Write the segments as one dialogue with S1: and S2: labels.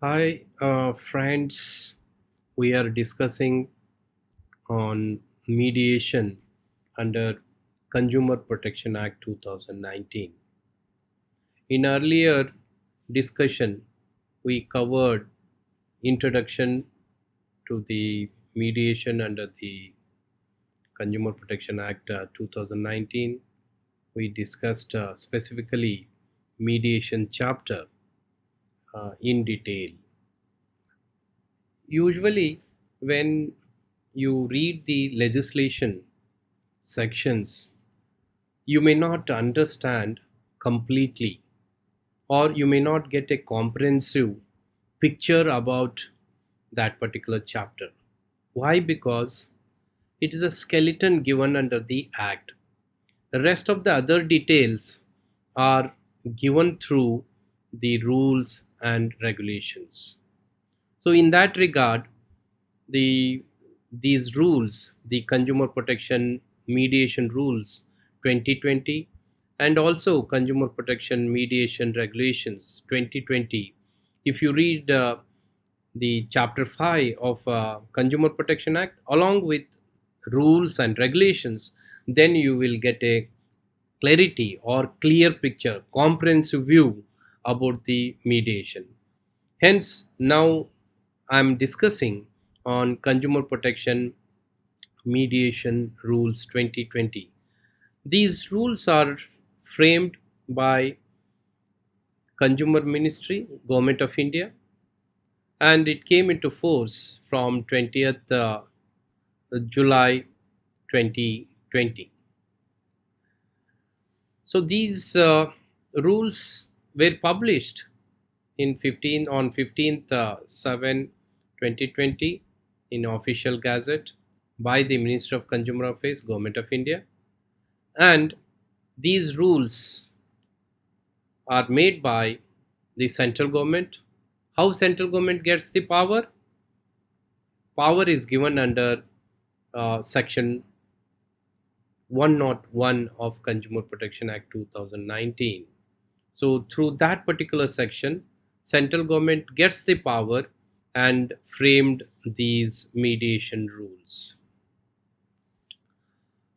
S1: Hi, friends. We are discussing on mediation under Consumer Protection Act 2019. In earlier discussion, we covered introduction to the mediation under the Consumer Protection Act 2019. We discussed specifically mediation chapter in detail. Usually, when you read the legislation sections, you may not understand completely, or you may not get a comprehensive picture about that particular chapter. Why? Because it is a skeleton given under the Act. The rest of the other details are given through the rules and regulations. So, in that regard, the these rules, the consumer protection mediation rules 2020 and also consumer protection mediation regulations 2020, if you read the chapter 5 of consumer protection act along with rules and regulations, then you will get a clarity or clear picture, comprehensive view about the mediation. Hence, now I'm discussing on Consumer Protection Mediation Rules 2020. These rules are framed by Consumer Ministry, Government of India, and it came into force from 20th July 2020. So these rules were published in 15th 7 2020 in official gazette by the Minister of Consumer Affairs, Government of India, and these rules are made by the central government. How central government gets the power? Power is given under section 101 of Consumer Protection Act 2019. So through that particular section, central government gets the power and framed these mediation rules.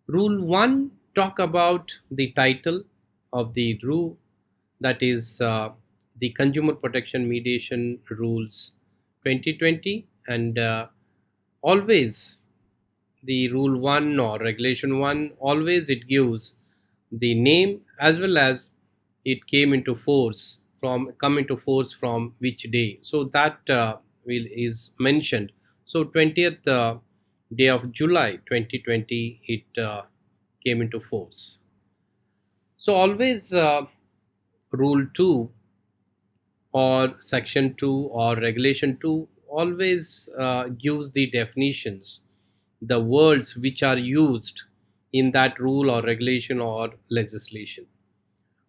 S1: Rule 1 talk about the title of the rule, that is the Consumer Protection Mediation Rules 2020, and always the rule 1 or regulation 1, always it gives the name as well as it came into force from come into force from which day, so that will is mentioned. So 20th day of July 2020 it came into force. So always rule 2 or section 2 or regulation 2 always gives the definitions, the words which are used in that rule or regulation or legislation.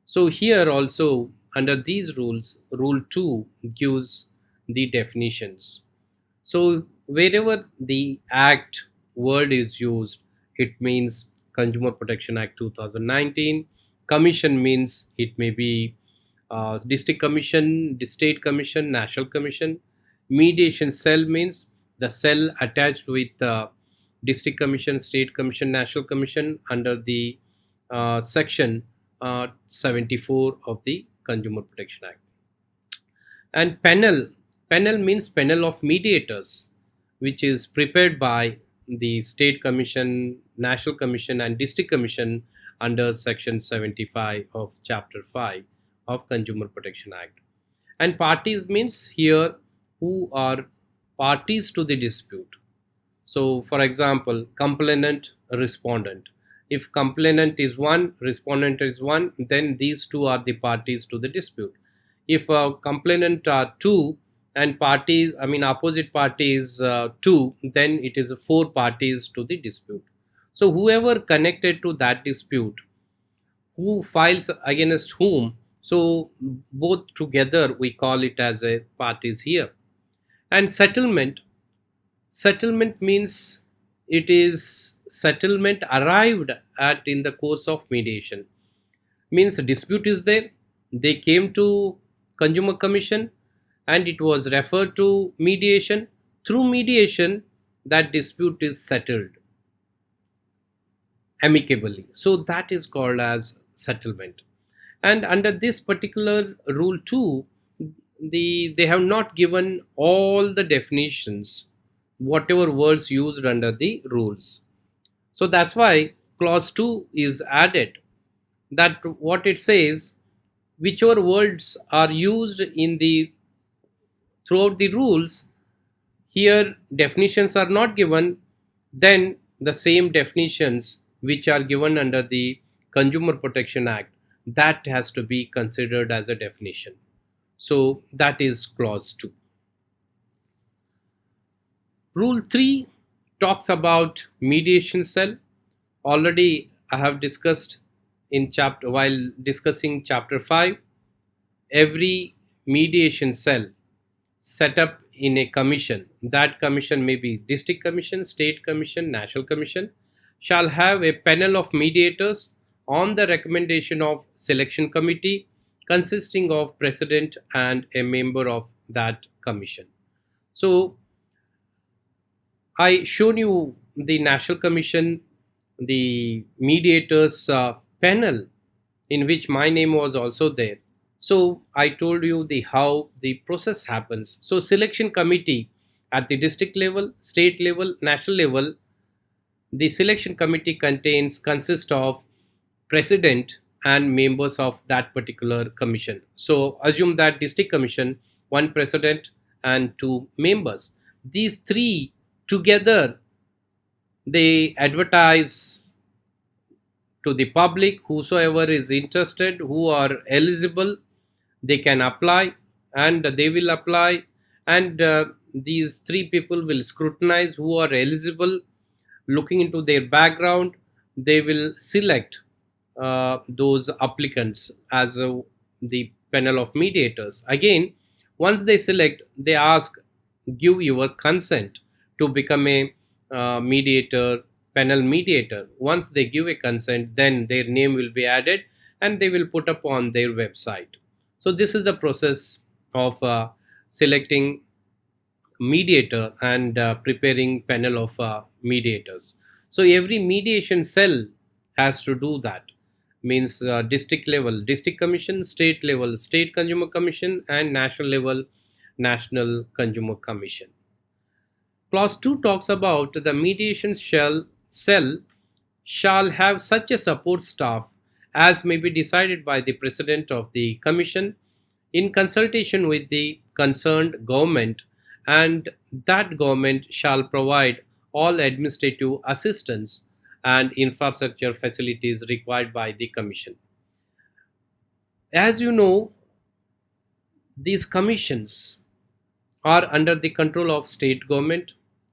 S1: So here also under these rules, rule 2 gives the definitions. So wherever the act word is used, it means Consumer Protection Act 2019. Commission means it may be district commission, the state commission, national commission. Mediation cell means the cell attached with district commission, state commission, national commission under the section 74 of the Consumer Protection Act. And panel means panel of mediators, which is prepared by the state commission, national commission, and district commission under section 75 of chapter 5 of Consumer Protection Act. And parties means here who are parties to the dispute. So for example, complainant, respondent. If complainant is one, respondent is one, then these two are the parties to the dispute. If complainant are two and parties, I mean opposite parties two, then it is four parties to the dispute. So whoever connected to that dispute, who files against whom, so both together we call it as a parties here. And settlement means it is settlement arrived at in the course of mediation. Means a dispute is there, they came to consumer commission, and it was referred to mediation. Through mediation, that dispute is settled amicably. So that is called as settlement. And under this particular rule 2, they have not given all the definitions, whatever words used under the rules. So that's why clause 2 is added, that what it says, whichever words are used in the throughout the rules, here definitions are not given, then the same definitions which are given under the Consumer Protection Act, that has to be considered as a definition. So that is clause 2. Rule 3 talks about mediation cell. Already I have discussed in chapter while discussing chapter 5, every mediation cell set up in a commission, that commission may be district commission, state commission, national commission, shall have a panel of mediators on the recommendation of selection committee consisting of president and a member of that commission. So I shown you the national commission, the mediators panel, in which my name was also there. So I told you the how the process happens. So selection committee at the district level, state level, national level, the selection committee consists of president and members of that particular commission. So assume that district commission, one president and two members. These three together, they advertise to the public, whosoever is interested, who are eligible, they can apply, and they will apply, and these three people will scrutinize who are eligible. Looking into their background, they will select those applicants as the panel of mediators. Again, once they select, they ask, give your consent to become a mediator, panel mediator. Once they give a consent, then their name will be added and they will put up on their website. So this is the process of selecting mediator and preparing panel of mediators. So every mediation cell has to do that. Means district level, district commission, state level, state consumer commission, and national level, national consumer commission. Clause 2 talks about the mediation cell shall have such a support staff as may be decided by the president of the commission in consultation with the concerned government, and that government shall provide all administrative assistance and infrastructure facilities required by the commission. As you know, these commissions are under the control of state government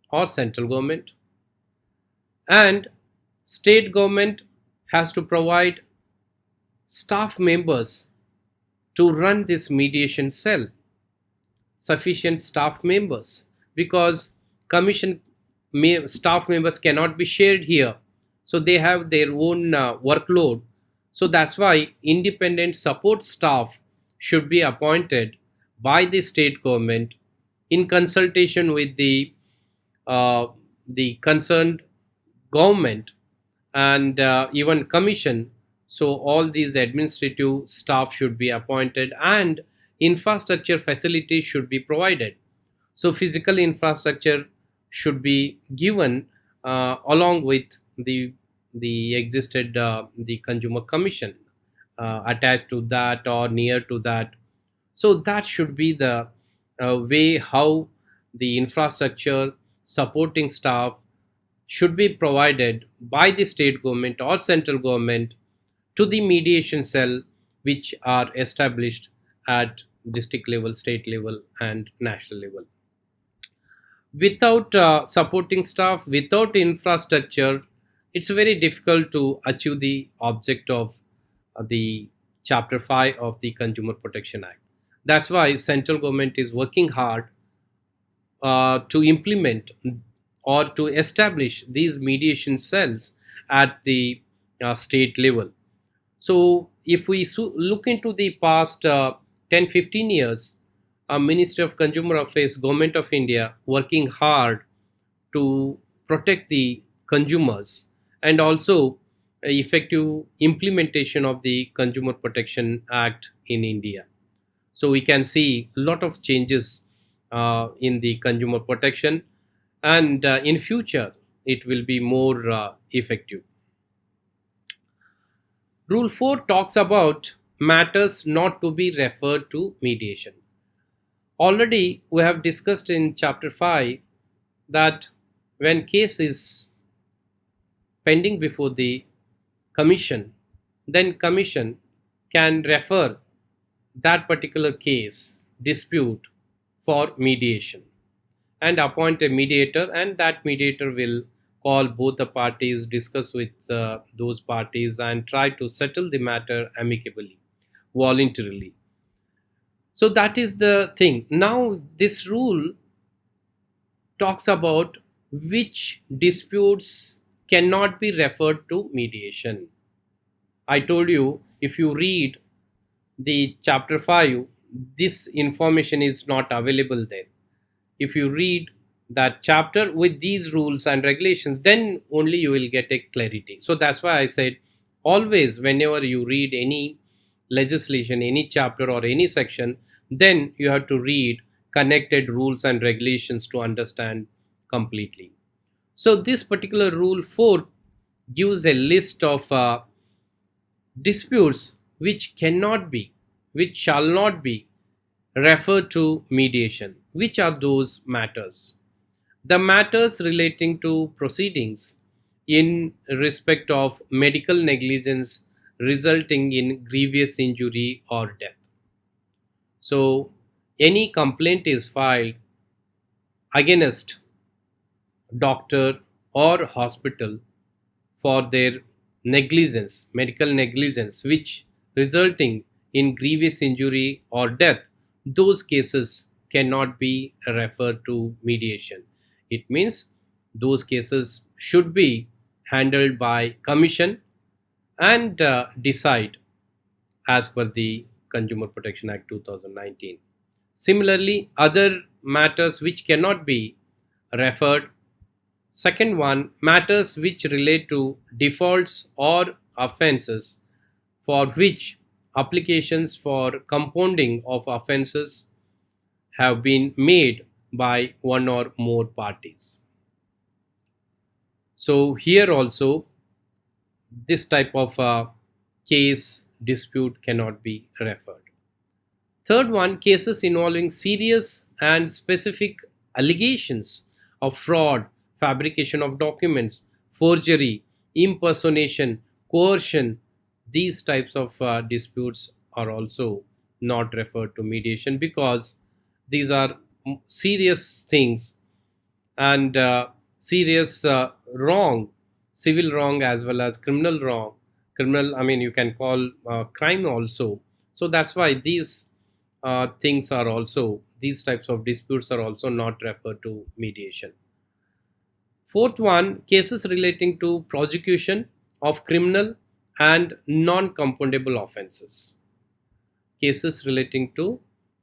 S1: or central government, and state government has to provide staff members to run this mediation cell, sufficient staff members, because commission staff members cannot be shared here, so they have their own workload. So that's why independent support staff should be appointed by the state government in consultation with the concerned government and even commission. So all these administrative staff should be appointed and infrastructure facilities should be provided. So physical infrastructure should be given along with the existed the consumer commission attached to that or near to that. So that should be the way how the infrastructure supporting staff should be provided by the state government or central government to the mediation cell which are established at district level, state level, and national level. Without supporting staff, without infrastructure, it's very difficult to achieve the object of the chapter 5 of the Consumer Protection Act. That's why central government is working hard to implement or to establish these mediation cells at the state level. So if we look into the past 10-15 years, a Ministry of Consumer Affairs, Government of India working hard to protect the consumers, and also effective implementation of the Consumer Protection Act in India. So we can see a lot of changes in the consumer protection, and in future it will be more effective. Rule 4 talks about matters not to be referred to mediation. Already we have discussed in chapter 5 that when case is pending before the commission, then commission can refer that particular case dispute for mediation and appoint a mediator, and that mediator will call both the parties, discuss with those parties, and try to settle the matter amicably, voluntarily. So that is the thing. Now this rule talks about which disputes cannot be referred to mediation. I told you, if you read the chapter 5, this information is not available there. If you read that chapter with these rules and regulations, then only you will get a clarity. So that's why I said, always whenever you read any legislation, any chapter or any section, then you have to read connected rules and regulations to understand completely. So this particular rule 4 gives a list of disputes which cannot be, which shall not be referred to mediation. Which are those matters? The matters relating to proceedings in respect of medical negligence resulting in grievous injury or death. So any complaint is filed against doctor or hospital for their negligence, medical negligence, which resulting in grievous injury or death, those cases cannot be referred to mediation. It means those cases should be handled by commission and decide as per the Consumer Protection Act 2019. Similarly, other matters which cannot be referred. Second one, matters which relate to defaults or offences for which applications for compounding of offences have been made by one or more parties. So here also this type of case dispute cannot be referred. Third one, cases involving serious and specific allegations of fraud, fabrication of documents, forgery, impersonation, coercion. These types of disputes are also not referred to mediation, because these are serious things, and serious wrong, civil wrong as well as criminal wrong. Criminal, I mean, you can call crime also. So that's why these things are also, these types of disputes are also not referred to mediation. Fourth one, cases relating to prosecution of criminal and non-compoundable offences. Cases relating to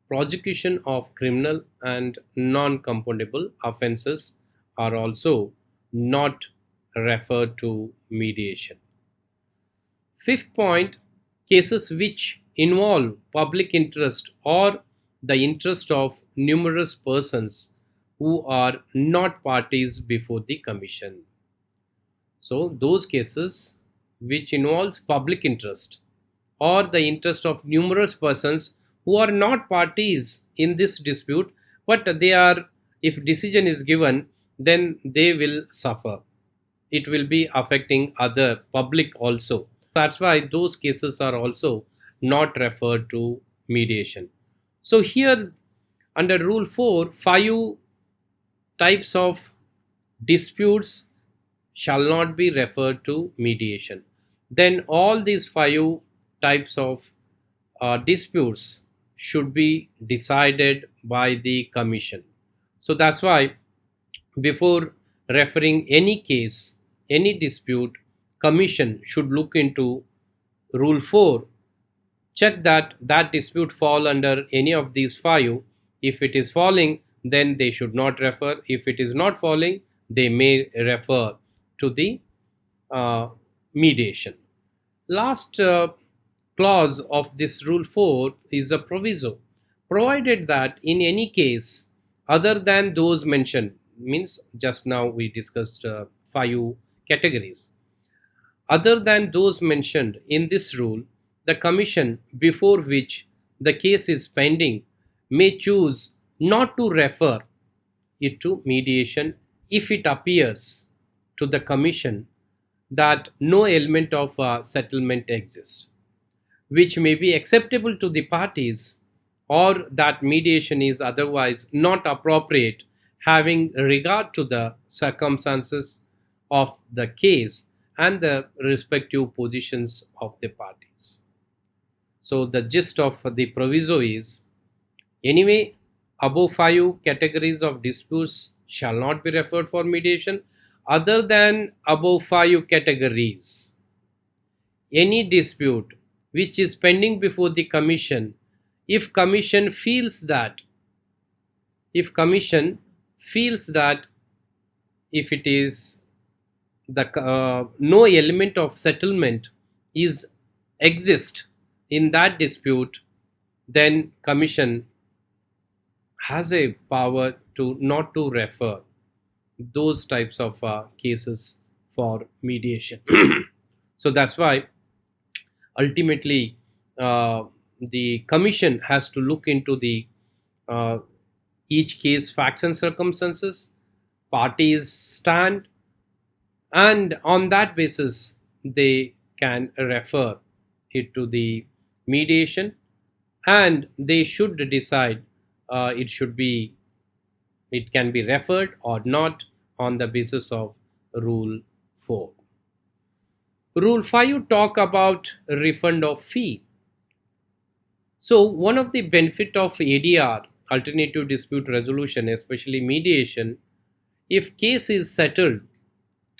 S1: prosecution of criminal and non-compoundable offences are also not referred to mediation. Fifth point, cases which involve public interest or the interest of numerous persons who are not parties before the commission. So those cases which involves public interest or the interest of numerous persons who are not parties in this dispute, but they are, if decision is given, then they will suffer. It will be affecting other public also. That's why those cases are also not referred to mediation. So here under rule 4, 5 types of disputes shall not be referred to mediation. Then all these 5 types of disputes should be decided by the commission. So that's why before referring any case, any dispute, commission should look into rule 4, check that that dispute fall under any of these 5, If it is falling, then they should not refer. If it is not falling, they may refer to the uh, mediation. Last clause of this Rule 4 is a proviso, provided that in any case other than those mentioned, means just now we discussed 5 categories, other than those mentioned in this rule, the Commission before which the case is pending may choose not to refer it to mediation if it appears to the Commission that no element of settlement exists, which may be acceptable to the parties, or that mediation is otherwise not appropriate having regard to the circumstances of the case and the respective positions of the parties. So the gist of the proviso is, anyway, above 5 categories of disputes shall not be referred for mediation. Other than above 5 categories, any dispute which is pending before the Commission, if Commission feels that if it is the no element of settlement is exist in that dispute, then Commission has a power to not to refer those types of cases for mediation. So that's why ultimately the Commission has to look into the uh, each case facts and circumstances, parties stand, and on that basis they can refer it to the mediation, and they should decide it can be referred or not on the basis of Rule 4. Rule 5 talk about refund of fee. So one of the benefit of ADR, alternative dispute resolution, especially mediation, if case is settled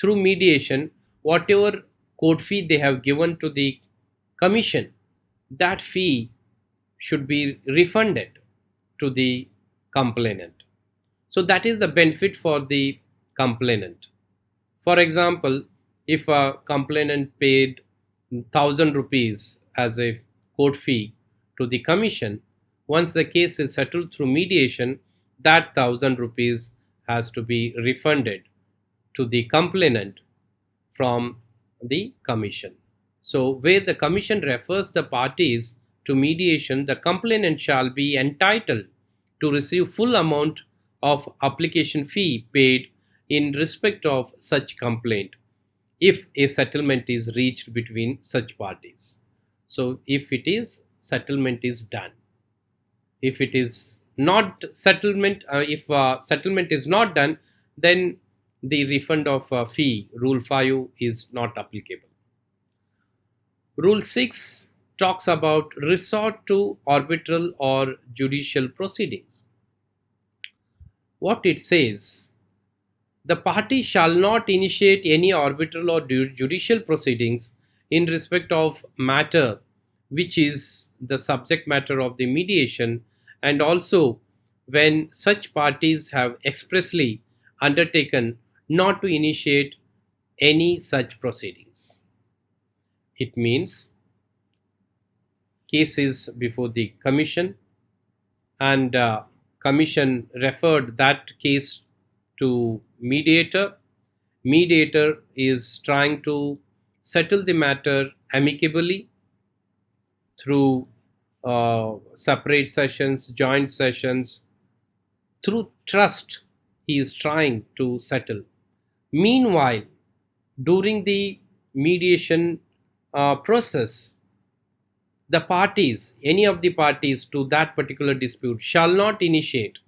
S1: through mediation, whatever court fee they have given to the Commission, that fee should be refunded to the complainant. So that is the benefit for the complainant. For example, if a complainant paid 1,000 rupees as a court fee to the Commission, once the case is settled through mediation, that 1,000 rupees has to be refunded to the complainant from the Commission. So where the Commission refers the parties to mediation, the complainant shall be entitled to receive full amount of application fee paid in respect of such complaint if a settlement is reached between such parties. So if it is, settlement is done. If it is not settlement, if settlement is not done, then the refund of fee, Rule 5, is not applicable. Rule 6 talks about resort to arbitral or judicial proceedings. What it says, the party shall not initiate any arbitral or judicial proceedings in respect of matter which is the subject matter of the mediation, and also when such parties have expressly undertaken not to initiate any such proceedings. It means cases before the Commission, and Commission referred that case to mediator. Mediator is trying to settle the matter amicably through separate sessions, joint sessions, through trust. He is trying to settle. Meanwhile, during the mediation process, the parties, any of the parties to that particular dispute, shall not initiate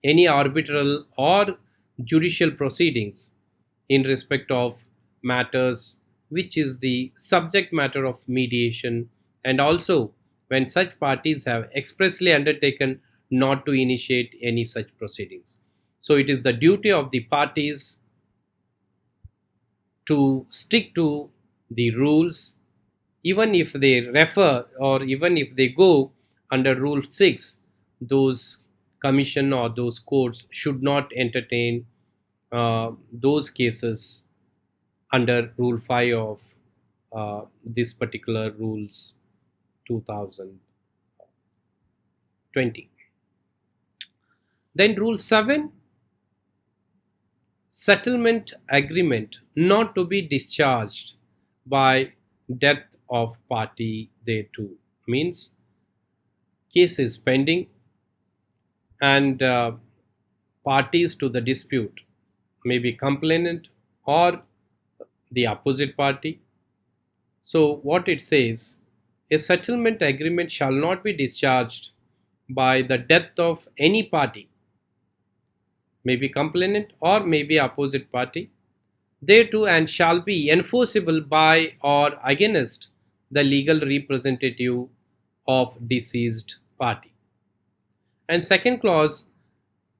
S1: any arbitral or judicial proceedings in respect of matters which is the subject matter of mediation, and also when such parties have expressly undertaken not to initiate any such proceedings. So it is the duty of the parties to stick to the rules, even if they refer or even if they go under Rule 6, those commission or those courts should not entertain those cases under Rule 5 of this particular rules 2020. Then Rule 7, settlement agreement not to be discharged by death of party thereto, means case is pending and parties to the dispute may be complainant or the opposite party. So what it says, a settlement agreement shall not be discharged by the death of any party, may be complainant or may be opposite party thereto, and shall be enforceable by or against the legal representative of deceased party. And second clause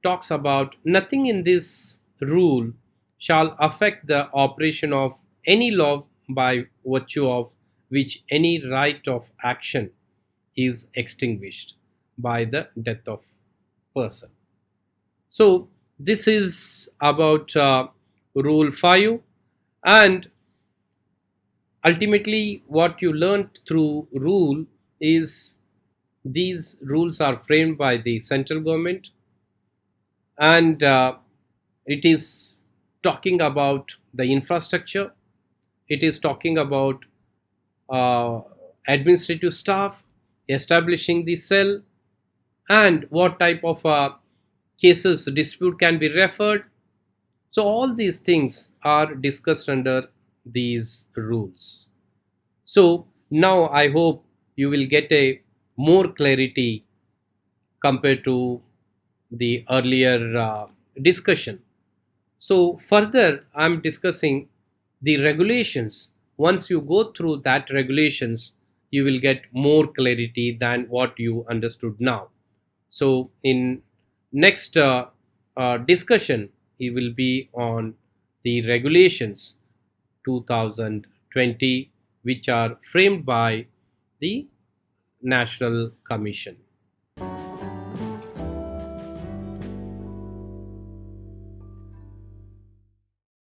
S1: talks about nothing in this rule shall affect the operation of any law by virtue of which any right of action is extinguished by the death of person. So this is about Rule 5, and ultimately what you learned through rule is these rules are framed by the central government, and it is talking about the infrastructure, it is talking about administrative staff, establishing the cell, and what type of cases dispute can be referred. So all these things are discussed under these rules. So now I hope you will get a more clarity compared to the earlier discussion. So further I'm discussing the regulations. Once you go through that regulations, you will get more clarity than what you understood now. So in next discussion, it will be on the regulations 2020, which are framed by the National Commission.